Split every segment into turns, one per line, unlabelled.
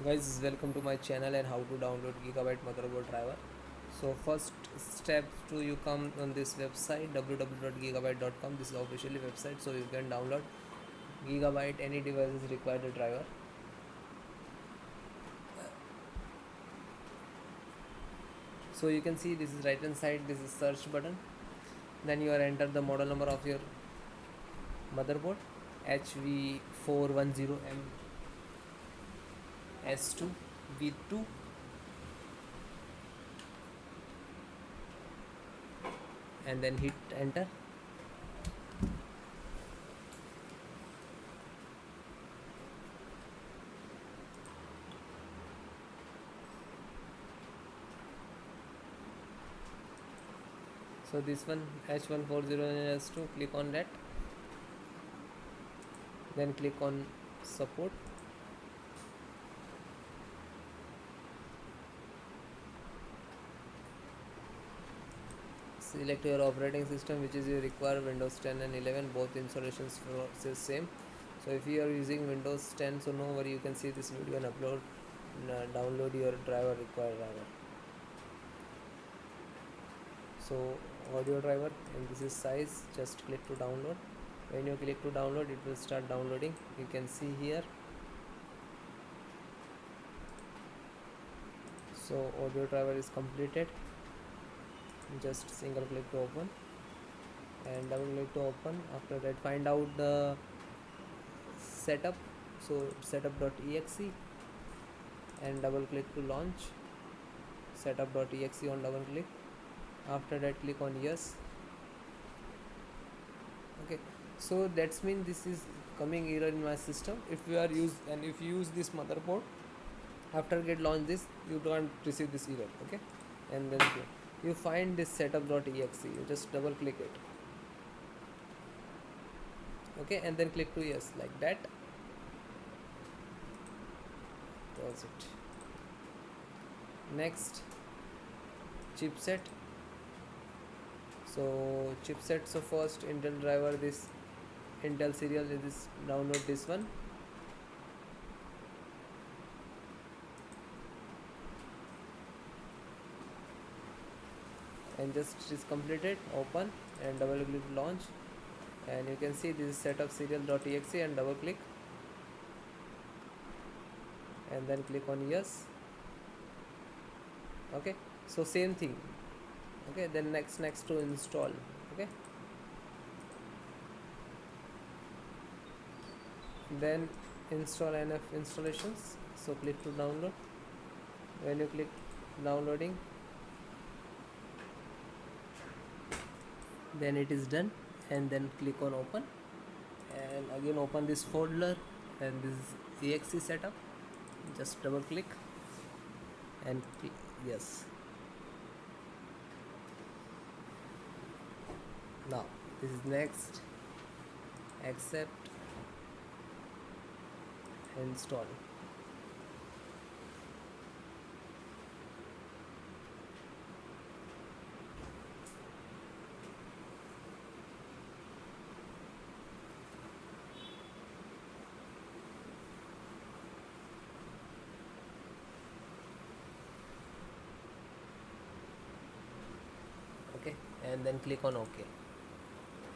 Guys, welcome to my channel and how to download Gigabyte motherboard driver. So first step to you come on this website www.gigabyte.com. This is officially website, so you can download Gigabyte any devices require the driver. So you can see this is right hand side, this is search button. Then you are enter the model number of your motherboard H410M S2 V2, and then hit enter. So this one H140S2, click on that, then click on support. Select your operating system, which is you require Windows 10 and 11, both installations is same. So if you are using Windows 10, so no worry, you can see this video and upload download your driver, required driver. So audio driver, and this is size, just click to download. When you click to download, it will start downloading. You can see here. So audio driver is completed. Just single click to open and double click to open. After that, find out the setup, so setup.exe, and double click to launch setup.exe on double click. After that, click on yes. Okay, so that's mean this is coming error in my system. If you are if you use this motherboard after get launch this, you can't receive this error. Okay, and then you find this setup.exe, you just double click it. Okay, and then click to yes, like that. Close it. Next, chipset. So chipset, so first Intel driver, this Intel serial is this, download this one. And just it is completed, open and double click launch, and you can see this is setup serial.exe, and double click and then click on yes. Okay, so same thing. Okay, then next to install. Okay, then install NF installations, so click to download. When you click downloading, then it is done, and then click on open, and again open this folder, and this exe setup, just double click and click yes. Now this is next, accept, install. Okay, and then click on OK,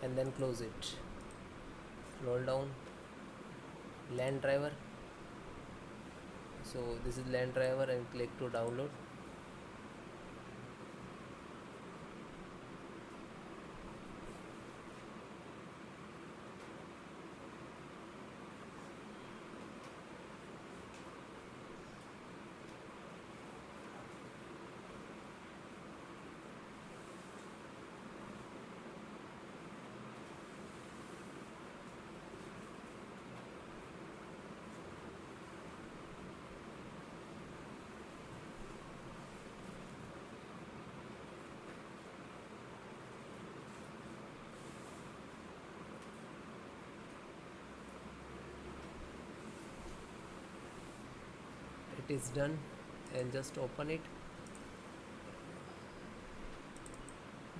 and then close it. Roll down LAN driver, so this is LAN driver, and click to download. It is done, and just open it,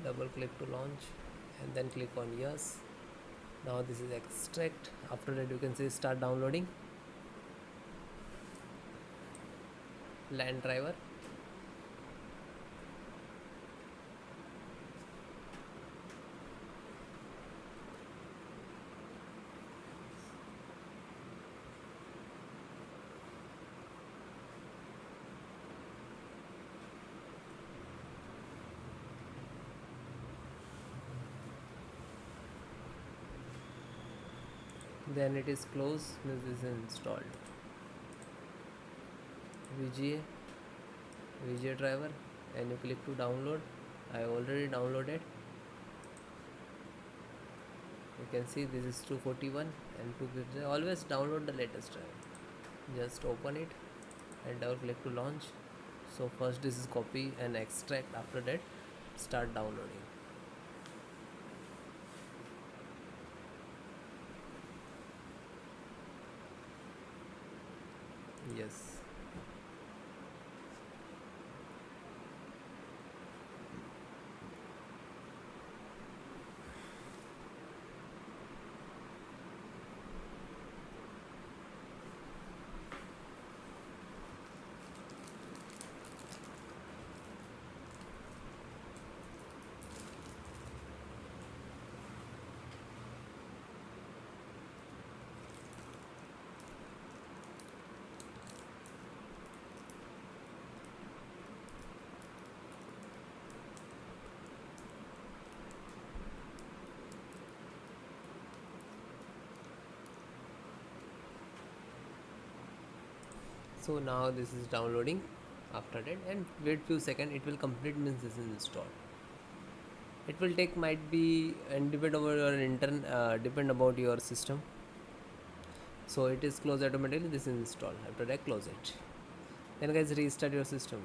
double click to launch, and then click on yes. Now this is extract. After that, you can see start downloading. LAN driver. Then it is closed, means this is installed. VGA, VGA driver, and you click to download. I already downloaded. You can see this is 241 and 250. Always download the latest driver. Just open it and double click to launch. So first this is copy and extract. After that, start downloading. Yes. So now this is downloading. After that, and wait few seconds, it will complete, means this is installed. It will take, might be, and depend about your depend about your system. So it is closed automatically. This is installed. After that, close it. Then guys, restart your system.